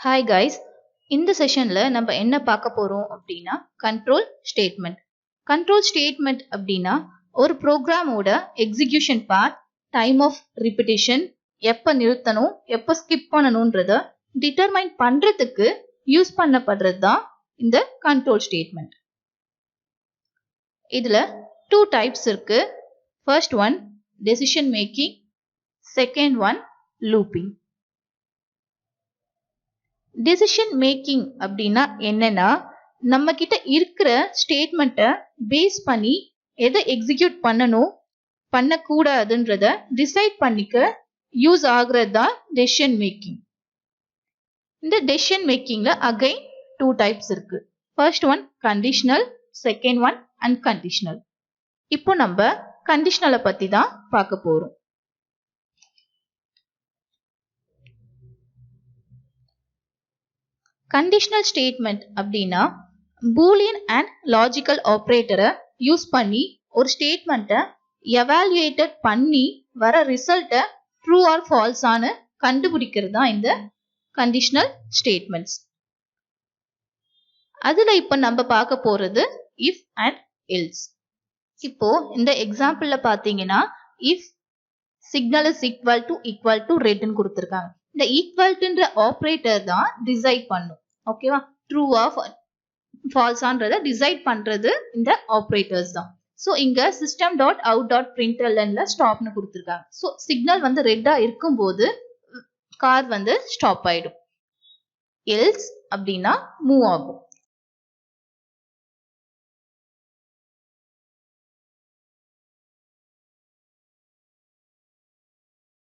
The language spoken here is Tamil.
Hi guys, இந்த செஷன்ல நம்ம என்ன பார்க்க போறோம் அப்படின்னா கண்ட்ரோல் ஸ்டேட்மெண்ட். கண்ட்ரோல் ஸ்டேட்மெண்ட் அப்படின்னா ஒரு ப்ரோக்ராமோட execution path, time of repetition, எப்ப நிறுத்தணும், எப்ப ஸ்கிப் பண்ணணும்ன்றத டிட்டர்மைன் பண்றதுக்கு யூஸ் பண்ணப்படுறது தான் இந்த கண்ட்ரோல் ஸ்டேட்மெண்ட். இதுல டூ டைப்ஸ் இருக்கு. First one decision making, second one looping. Decision making அப்படின்னா என்னன்னா, நம்ம கிட்ட இருக்கிற ஸ்டேட்மெண்ட்டை பேஸ் பண்ணி எதை எக்ஸிக்யூட் பண்ணணும் பண்ணக்கூடாதுன்றத டிசைட் பண்ணிக்க யூஸ் ஆகுறது தான் டெசிஷன் மேக்கிங். இந்த டெசிஷன் மேக்கிங்ல அகைன் டூ டைப்ஸ் இருக்கு. First one conditional, second one unconditional. இப்போ நம்ம கண்டிஷனலை பத்தி தான் பார்க்க போறோம். கண்டிஷனல் ஸ்டேட்மெண்ட் அப்படின்னா பூலியன் அண்ட் லாஜிக்கல் ஆப்ரேட்டரை யூஸ் பண்ணி ஒரு ஸ்டேட்மெண்ட்டை எவாலுவேட்டட் பண்ணி வர ரிசல்ட்டை ட்ரூ ஆர் ஃபால்ஸ் ஆனு கண்டுபிடிக்கிறது தான் இந்த கண்டிஷனல் ஸ்டேட்மெண்ட்ஸ். அதுல இப்ப நம்ம பார்க்க போறது இஃப் அண்ட் எல்ஸ். இப்போ இந்த எக்ஸாம்பிள்ல பாத்தீங்கன்னா if signal is equal to ரெட்னு கொடுத்துருக்காங்க. இந்த ஈக்குவல்ன்ற ஆப்ரேட்டர் தான் டிசைட் பண்ணும். ஓகேவா, ட்ரூவா ஃபால்ஸான்றத டிசைட் பண்றது இந்த ஆப்ரேட்டர்ஸ் தான். ஸோ இங்க சிஸ்டம் டாட் அவுட் டாட் பிரிண்டெல்ல ஸ்டாப்னு கொடுத்துருக்காங்க. ஸோ சிக்னல் வந்து ரெட்டா இருக்கும்போது கார் வந்து ஸ்டாப் ஆயிடும். எல்ஸ் அப்படின்னா மூவ் ஆகும்.